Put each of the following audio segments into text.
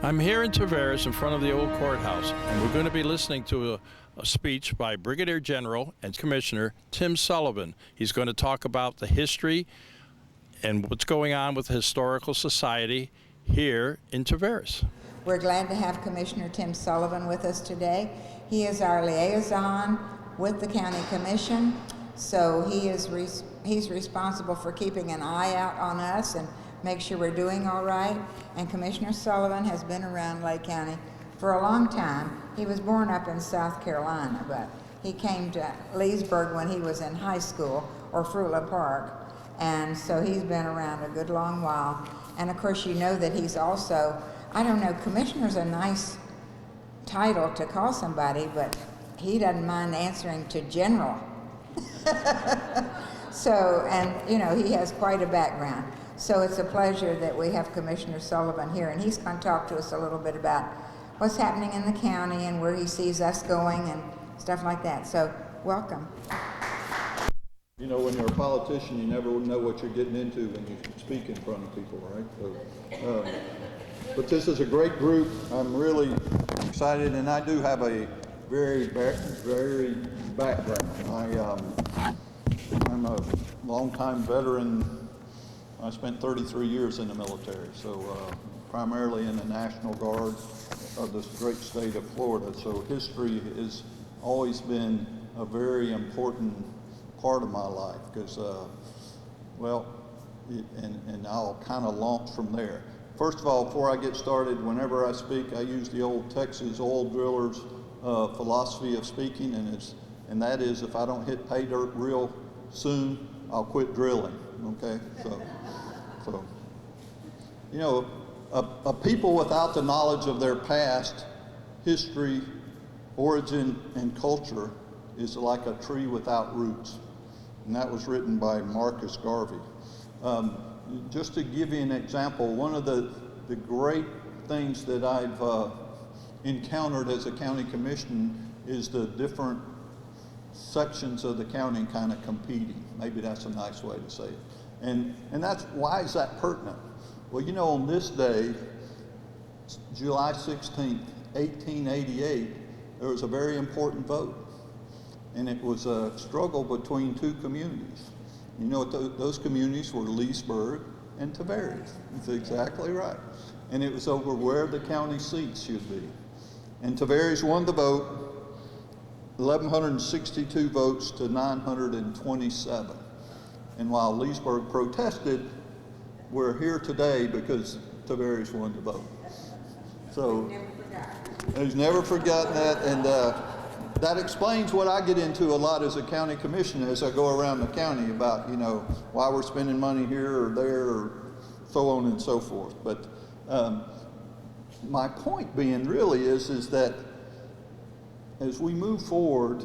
I'm here in Tavares in front of the old courthouse, and we're going to be listening to a speech by Brigadier General and Commissioner Tim Sullivan. He's going to talk about the history and what's going on with the Historical Society here in Tavares. We're glad to have Commissioner Tim Sullivan with us today. He is our liaison with the County Commission, so he's responsible for keeping an eye out on us and make sure we're doing all right. And Commissioner Sullivan has been around Lake County for a long time. He was born up in South Carolina, but he came to Leesburg when he was in high school, or Fruitla Park, and so he's been around a good long while. And of course you know that he's also, I don't know, Commissioner's a nice title to call somebody, but he doesn't mind answering to General. So, and you know, he has quite a background. So it's a pleasure that we have Commissioner Sullivan here, and he's going to talk to us a little bit about what's happening in the county and where he sees us going and stuff like that. So, welcome. You know, when you're a politician, you never know what you're getting into when you speak in front of people, right? So, but this is a great group. I'm really excited, and I do have a very background. I'm a longtime veteran. I spent 33 years in the military, so primarily in the National Guard of this great state of Florida. So history has always been a very important part of my life because, and I'll kind of launch from there. First of all, before I get started, whenever I speak, I use the old Texas oil drillers philosophy of speaking, and that is if I don't hit pay dirt real soon, I'll quit drilling. Okay, so you know, a people without the knowledge of their past, history, origin, and culture is like a tree without roots. And that was written by Marcus Garvey. Just to give you an example, one of the great things that I've encountered as a county commission is the different sections of the county kind of competing. Maybe that's a nice way to say it. And that's, why is that pertinent? Well, you know, on this day, July 16th, 1888, there was a very important vote. And it was a struggle between two communities. You know what those communities were? Leesburg and Tavares. That's exactly right. And it was over where the county seats should be. And Tavares won the vote, 1,162 votes to 927. And while Leesburg protested, we're here today because Tavares won the vote. So he's never forgotten that, and that explains what I get into a lot as a county commissioner as I go around the county about, you know, why we're spending money here or there or so on and so forth. But my point being really is that as we move forward,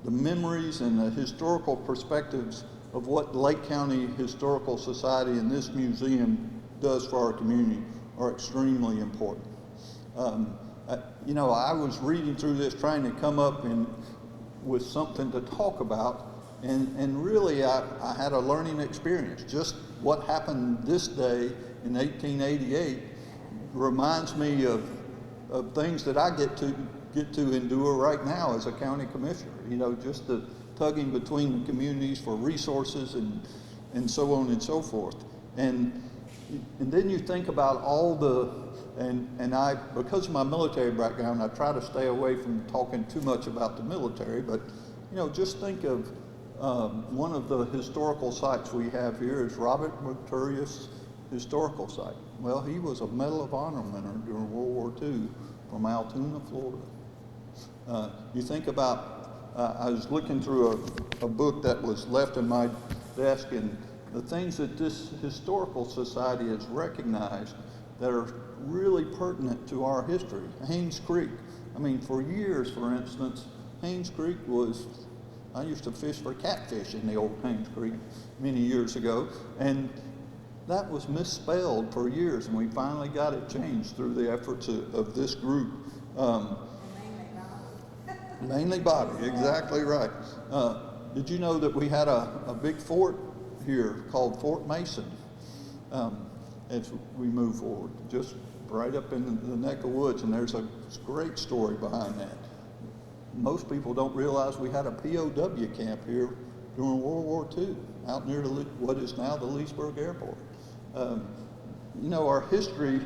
the memories and the historical perspectives of what Lake County Historical Society and this museum does for our community are extremely important. You know, I was reading through this trying to come up with something to talk about, and really I had a learning experience. Just what happened this day in 1888 reminds me of things that I get to endure right now as a county commissioner. You know, just the tugging between the communities for resources and so on and so forth. And then you think about all and I, because of my military background, I try to stay away from talking too much about the military, but you know, just think of one of the historical sites we have here is Robert Merturius Historical Site. Well, he was a Medal of Honor winner during World War II from Altoona, Florida. You think about, I was looking through a book that was left in my desk, and the things that this historical society has recognized that are really pertinent to our history. Haynes Creek. I mean, for years, for instance, Haynes Creek was, I used to fish for catfish in the old Haynes Creek many years ago, and that was misspelled for years, and we finally got it changed through the efforts of this group. Mainly Bobby, exactly right. Did you know that we had a big fort here called Fort Mason? as we move forward. Just right up in the neck of woods, and there's a great story behind that. Most people don't realize we had a POW camp here during World War II, out near what is now the Leesburg Airport. You know, our history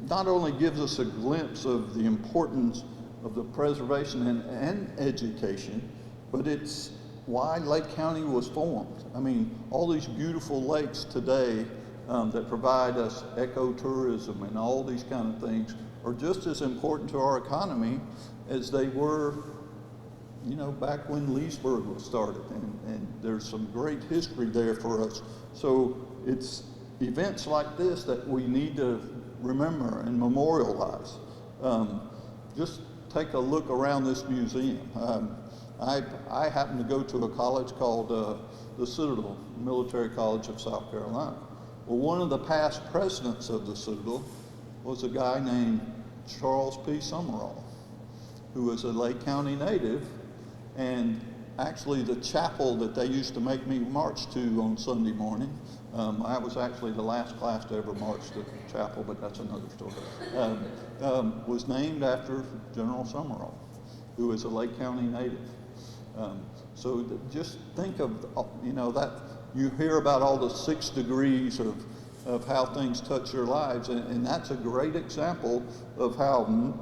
not only gives us a glimpse of the importance of the preservation and education, but it's why Lake County was formed. I mean, all these beautiful lakes today that provide us ecotourism and all these kind of things are just as important to our economy as they were, you know, back when Leesburg was started. And there's some great history there for us. So it's events like this that we need to remember and memorialize. Just take a look around this museum. I happen to go to a college called the Citadel Military College of South Carolina. Well, one of the past presidents of the Citadel was a guy named Charles P. Summerall, who was a Lake County native, and actually the chapel that they used to make me march to on Sunday morning, I was actually the last class to ever march to chapel, but that's another story, was named after General Summerall, who is a Lake County native. So just think of, you know, that you hear about all the 6 degrees of how things touch your lives, and that's a great example of how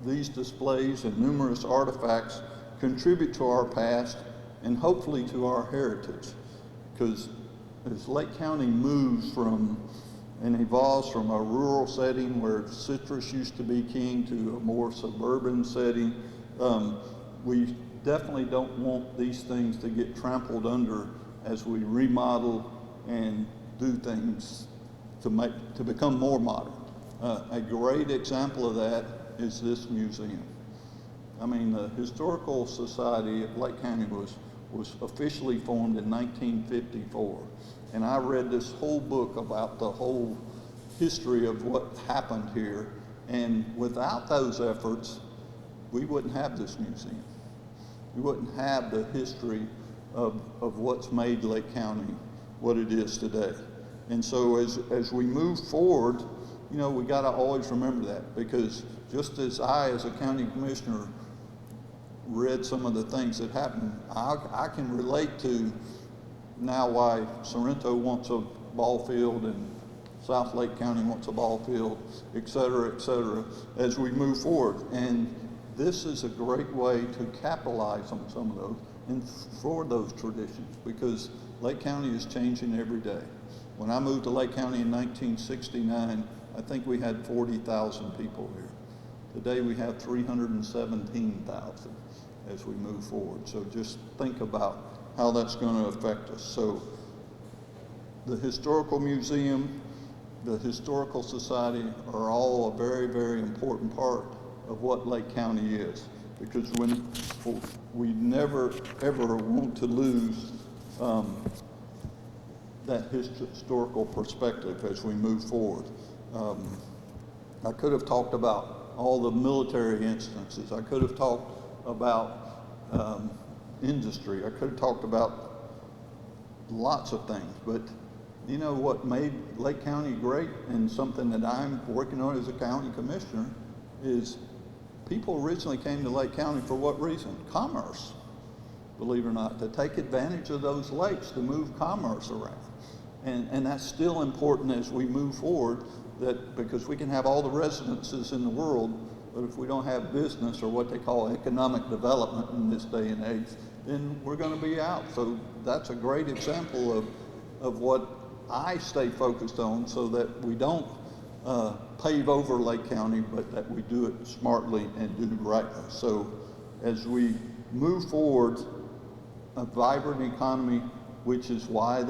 these displays and numerous artifacts contribute to our past and hopefully to our heritage. Because as Lake County moves from and evolves from a rural setting where citrus used to be king to a more suburban setting, we definitely don't want these things to get trampled under as we remodel and do things to become more modern. A great example of that is this museum. I mean, the Historical Society of Lake County was officially formed in 1954. And I read this whole book about the whole history of what happened here. And without those efforts, we wouldn't have this museum. We wouldn't have the history of what's made Lake County what it is today. And so as we move forward, you know, we got to always remember that, because just as I, as a county commissioner, read some of the things that happened, I can relate to now why Sorrento wants a ball field and South Lake County wants a ball field, et cetera, as we move forward. And this is a great way to capitalize on some of those and for those traditions, because Lake County is changing every day. When I moved to Lake County in 1969, I think we had 40,000 people here. Today we have 317,000 as we move forward. So just think about how that's going to affect us. So the Historical Museum, the Historical Society are all a very, very important part of what Lake County is, because when we never ever want to lose that historical perspective as we move forward. I could have talked about all the military instances. I could have talked about industry. I could have talked about lots of things, but you know what made Lake County great, and something that I'm working on as a county commissioner, is people originally came to Lake County for what reason? Commerce, believe it or not, to take advantage of those lakes to move commerce around. And that's still important as we move forward, that because we can have all the residences in the world, but if we don't have business or what they call economic development in this day and age, then we're going to be out. So that's a great example of what I stay focused on, so that we don't pave over Lake County, but that we do it smartly and do rightly. So as we move forward, a vibrant economy, which is why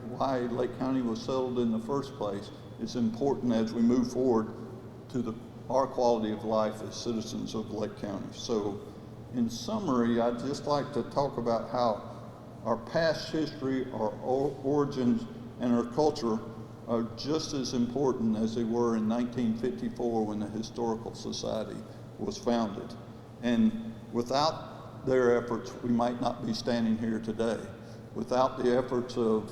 why Lake County was settled in the first place, is important as we move forward to our quality of life as citizens of Lake County. So in summary, I'd just like to talk about how our past history, our origins, and our culture are just as important as they were in 1954 when the Historical Society was founded. And without their efforts, we might not be standing here today. Without the efforts of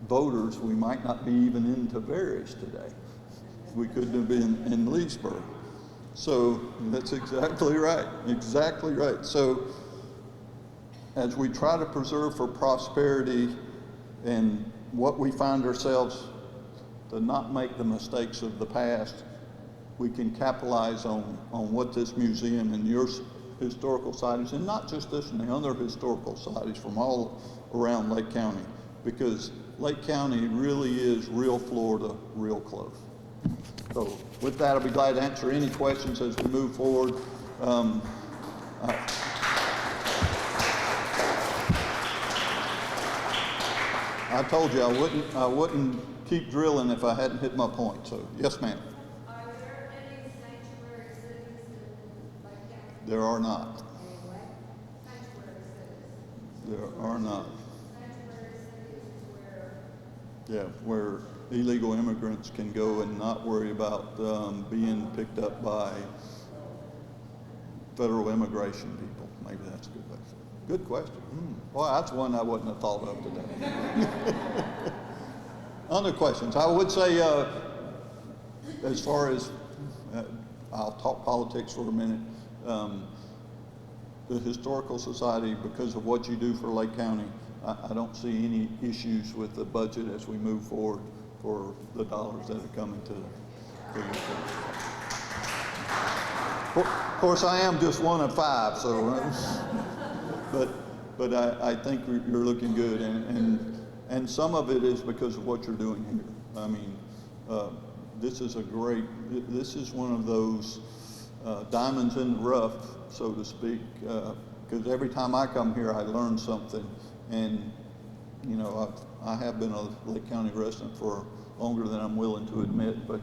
voters, we might not be even in Tavares today. We couldn't have been in Leesburg. So that's exactly right, exactly right. So as we try to preserve for prosperity and what we find ourselves to not make the mistakes of the past, we can capitalize on what this museum and your historical societies, and not just this and the other historical societies from all around Lake County, because Lake County really is real Florida, real close. So with that, I'll be glad to answer any questions as we move forward. I told you I wouldn't keep drilling if I hadn't hit my point. So yes, ma'am. Are there any sanctuary cities in Lake County? There are not. Anyway, sanctuary cities. There are not. Sanctuary cities where Yeah, where illegal immigrants can go and not worry about being picked up by federal immigration people. Maybe that's a good way. Good question. Boy, that's one I wouldn't have thought of today. Other questions? I would say, as far as, I'll talk politics for a minute. The Historical Society, because of what you do for Lake County, I don't see any issues with the budget as we move forward for the dollars that are coming to the Of course, I am just one of 5, so, but I think you're looking good, and some of it is because of what you're doing here. I mean, this is one of those diamonds in the rough, so to speak, because every time I come here, I learn something. And, you know, I have been a Lake County resident for longer than I'm willing to admit, but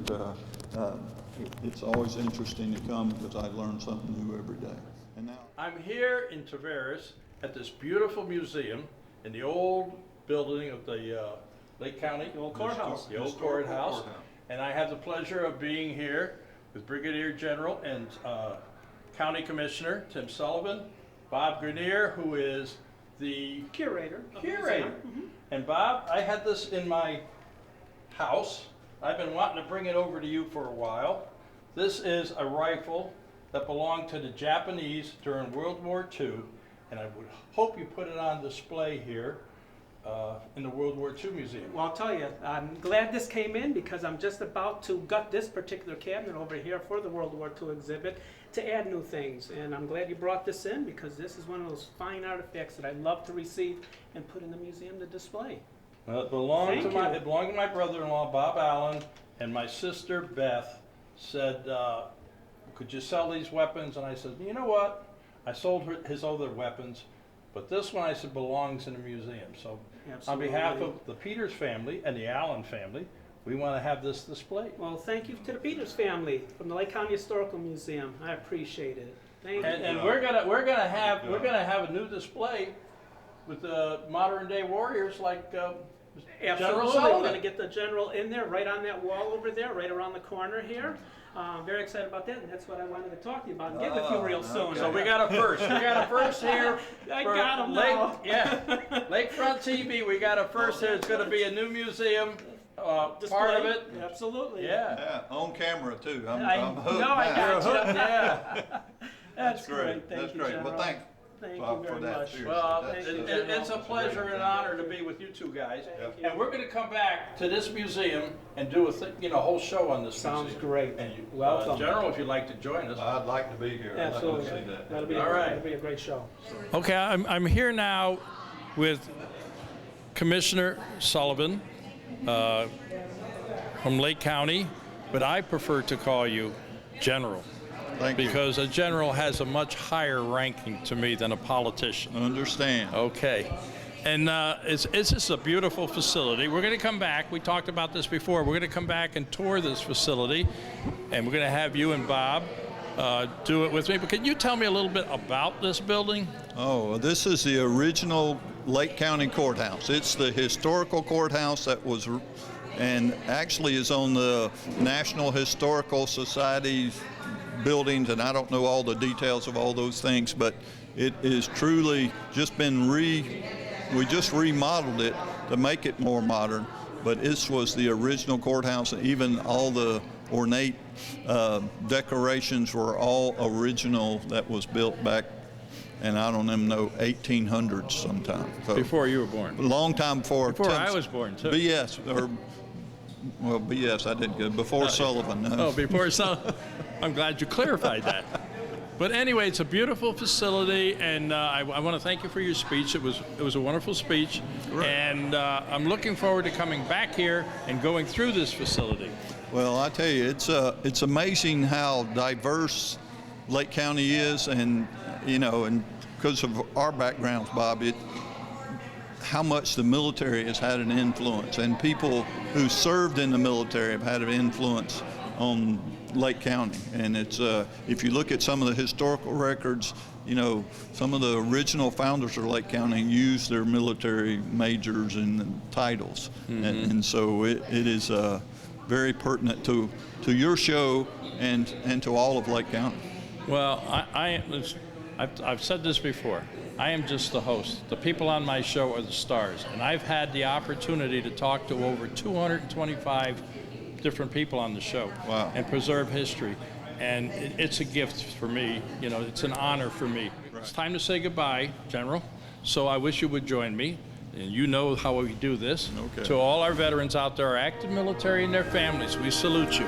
it's always interesting to come because I learn something new every day. And now I'm here in Tavares at this beautiful museum in the old building of the Lake County. The old courthouse. The old courthouse. And I have the pleasure of being here with Brigadier General and County Commissioner Tim Sullivan, Bob Grenier, who is the Curator. And Bob, I had this in my house. I've been wanting to bring it over to you for a while. This is a rifle that belonged to the Japanese during World War II, and I would hope you put it on display here in the World War II Museum. Well, I'll tell you, I'm glad this came in because I'm just about to gut this particular cabinet over here for the World War II exhibit to add new things. And I'm glad you brought this in because this is one of those fine artifacts that I'd love to receive and put in the museum to display. Well, it belonged Thank to my brother-in-law, Bob Allen, and my sister Beth said, could you sell these weapons? And I said, you know what? I sold his other weapons, but this one, I said, belongs in a museum. So Absolutely. on behalf of the Peters family and the Allen family, we want to have this displayed. Well, thank you to the Peters family from the Lake County Historical Museum. I appreciate it. Thank you. And we're gonna have a new display with the modern day warriors like General Absolutely, Sullivan. we're going to get the general in there, right on that wall over there, right around the corner here. Very excited about that, and that's what I wanted to talk to you about and get with you real soon. So we got a first. We got a first here. I for got 'em now. Lakefront TV. We got a first here. It's going to be a new museum. Part of it. Absolutely. Yeah. on camera too. I got you. Yeah. That's great. Thank That's you, great. General. Well, thanks. Thank Bob, you for very that, much. seriously. Well, Thank you, it's a pleasure and an honor to be with you two guys. Thank you. And we're going to come back to this museum and do a whole show on this Sounds museum. great. And you, Welcome. General, if you'd like to join us. I'd like to be here. Absolutely. I'd like to see that. That'll be All right. that'll be a great show. Okay, I'm here now with Commissioner Sullivan from Lake County, but I prefer to call you General. Thank you. Because a general has a much higher ranking to me than a politician. Understand. Okay. And it's just a beautiful facility. We're going to come back. We talked about this before. We're going to come back and tour this facility, and we're going to have you and Bob do it with me. But can you tell me a little bit about this building? Oh, this is the original Lake County Courthouse. It's the historical courthouse that was, and actually is on the National Historical Society's buildings, and I don't know all the details of all those things, but it is truly just been we just remodeled it to make it more modern. But this was the original courthouse. Even all the ornate decorations were all original. That was built back, and I don't even know, 1800s sometime. So, Before you were born. a long time before. Before I was born, too. BS, or, well, BS, I did good. Before Sullivan. Oh, before Sullivan. I'm glad you clarified that. But anyway, it's a beautiful facility, and I want to thank you for your speech. It was a wonderful speech, Right. and I'm looking forward to coming back here and going through this facility. Well, I tell you, it's amazing how diverse Lake County is, and and because of our backgrounds, Bob, how much the military has had an influence, and people who served in the military have had an influence on Lake County. And it's if you look at some of the historical records, some of the original founders of Lake County used their military majors and titles, and so it is very pertinent to your show and to all of Lake County. Well, I've said this before. I am just the host. The people on my show are the stars, and I've had the opportunity to talk to over 225 different people on the show. Wow. And preserve history, and it's a gift for me. It's an honor for me. Right. It's time to say goodbye, General. So I wish you would join me, and you know how we do this. Okay. To all our veterans out there, our active military and their families, we salute you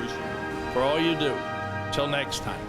for all you do. Till next time.